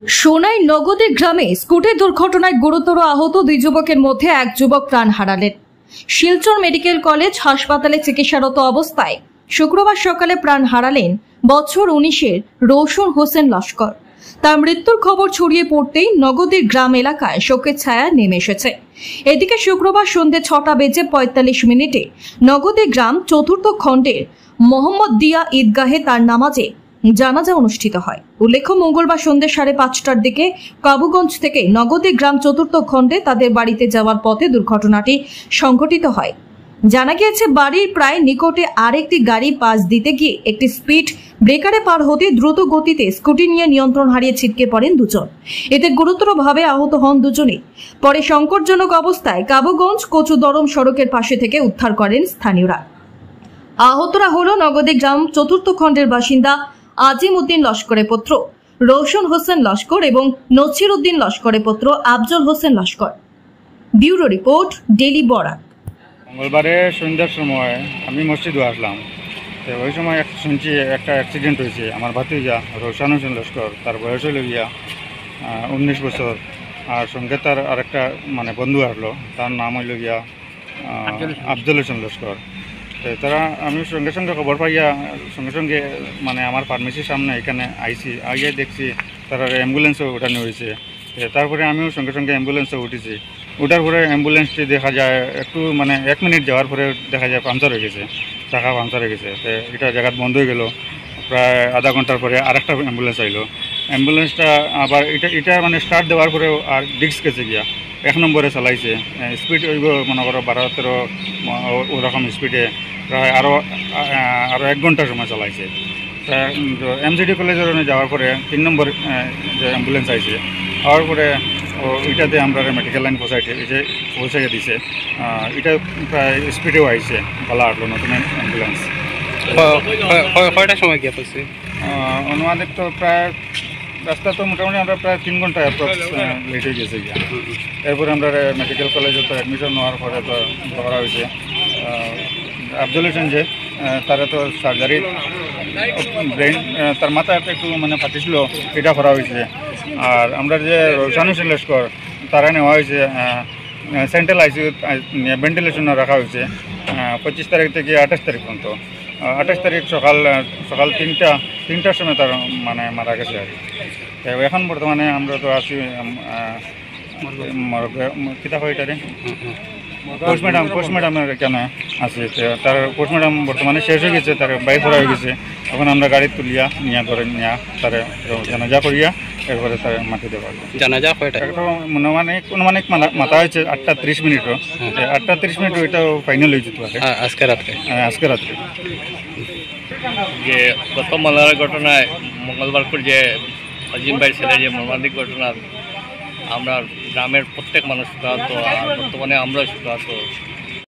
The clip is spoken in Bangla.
সোনাই নগদে গ্রামে স্কুটি দুর্ঘটনায় গুরুতর আহত দুই যুবকের মধ্যে এক যুবক প্রাণ হারালেন। শিলচর মেডিকেল কলেজ হাসপাতালে চিকিৎসারত অবস্থায় শুক্রবার সকালে প্রাণ হারালেন বছর 19-এর রৌশন হোসেন লস্কর। তার মৃত্যুর খবর ছড়িয়ে পড়তেই নগদের গ্রাম এলাকায় শোকের ছায়া নেমে এসেছে। এদিকে শুক্রবার সন্ধ্যে 6:45 নগদে গ্রাম চতুর্থ খণ্ডের মোহাম্মদ দিয়া ঈদগাহে তার নামাজে জানাজা অনুষ্ঠিত হয়। উল্লেখ্য, মঙ্গলবার সন্ধ্যে 5:30টার দিকে কাবুগঞ্জ থেকে নগদে গ্রাম চতুর্থ খণ্ডে তাদের বাড়িতে যাওয়ার পথে দুর্ঘটনাটি সংঘটিত হয়। জানা গিয়েছে, বাড়ির প্রায় নিকটে আরেকটি গাড়ি পাশ দিতে গিয়ে একটি স্পিড ব্রেকারে পার হতে দ্রুত গতিতে স্কুটি নিয়ে নিয়ন্ত্রণ হারিয়ে ছিটকে পড়েন দুজন। এতে গুরুতরভাবে আহত হন দুজনেই। পরে সংকটজনক অবস্থায় কাবুগঞ্জ কচুদরম সড়কের পাশে থেকে উদ্ধার করেন স্থানীয়রা। আহতরা হল নগদে গ্রাম চতুর্থ খণ্ডের বাসিন্দা আজিম উদ্দিন লস্করের পুত্র রৌশন হোসেন লস্কর এবং নছির উদ্দিন লস্করের পুত্র Afzal Hossain Laskar. Bureau report, daily Barak. মঙ্গলবারে সন্ধ্যার সময় আমি মসজিদে আসলাম, তো ওই সময় শুনছি একটা অ্যাক্সিডেন্ট হয়েছে। আমার ভাতিজা রৌশন হোসেন লস্কর, তার বয়স হইল গিয়া 19 বছর, আর সঙ্গে তার আরেকটা বন্ধু আসলো, তার নাম হইল গিয়া আফজল হোসেন লস্কর। তো তারা আমি সঙ্গে সঙ্গে খবর পাইয়া সঙ্গে সঙ্গে আমার ফার্মেসির সামনে এখানে আইসি, আইয়া দেখছি তারা অ্যাম্বুলেন্সও ওঠানো হয়েছে। তারপরে আমিও সঙ্গে সঙ্গে অ্যাম্বুলেন্সে উঠেছি। ওঠার পরে অ্যাম্বুলেন্সটি দেখা যায় একটু 1 মিনিট যাওয়ার পরে দেখা যায় পাংচার হয়ে গেছে, চাকা পাংচার হয়ে গেছে। তো এটা জায়গা বন্ধ হয়ে গেল। প্রায় আধা ঘন্টার পরে আরেকটা অ্যাম্বুলেন্স আইলো। অ্যাম্বুলেন্সটা আবার এটা স্টার্ট দেওয়ার পরেও আর ডিস্ক গেছে গিয়া 1 নম্বরে চালাইছে। স্পিড হইব মনে করো 12-13 ওরকম স্পিডে প্রায় আরও 1 ঘন্টার সময় চালাইছে। এমজিডি কলেজের যাওয়ার পরে 3 নম্বর যে অ্যাম্বুলেন্স আইছে, হওয়ার পরে ওইটাতে আমরা মেডিকেল লাইন পৌঁছাইয়া দিছে। এটা প্রায় স্পিডেও আইছে, ভালো আসলো নতুন অ্যাম্বুলেন্স। কয়টার সময় গিয়ে পড়ছে অনুমানিক? তো প্রায় রাস্তা তো মোটামুটি আমরা প্রায় 3 ঘন্টা অ্যাপ্রক্স লেট হয়ে গেছে গিয়া। এরপরে আমরা মেডিকেল কলেজে তো অ্যাডমিশন নেওয়ার পরে তো করা হয়েছে। আফজল হোসেন যে তারা তো সার্জারি, ব্রেন তার মাথা একটু ফাটিছিল, এটা করা হয়েছে। আর আমরা যে রৌশন হোসেন লস্কর তারা নেওয়া হয়েছে সেন্ট্রাল আইসিইউ ভেন্টিলেশনে রাখা হয়েছে 25 তারিখ থেকে 28 তারিখ পর্যন্ত। 28 তারিখ সকাল 3টার সময় তার মারা গেছে আর কি। এখন বর্তমানে আমরা তো আছি কিতা হয় এটারে পোস্টমর্টমের এখানে আছে। তার পোস্টমর্টম বর্তমানে শেষ হয়ে গেছে, তার বাইক ভরা হয়ে গেছে। এখন আমরা গাড়ি তুলিয়া নিয়ে করে নিয়ে তার জানাজা করিয়া এরপরে তার মাটি দেওয়া জানাজা অনুমানিক মাথা হয়েছে 8:30। 8:30 ওইটাও ফাইনাল হয়ে যেত আজকে রাত্রে। যে গত মঙ্গলবার ঘটনায় মঙ্গলবার যে আজিম ভাই ছেলে যে মর্মান্তিক ঘটনা, আমরা গ্রামের প্রত্যেক মানুষ শোকাহত, আর বর্তমানে আমরা শোকাহত।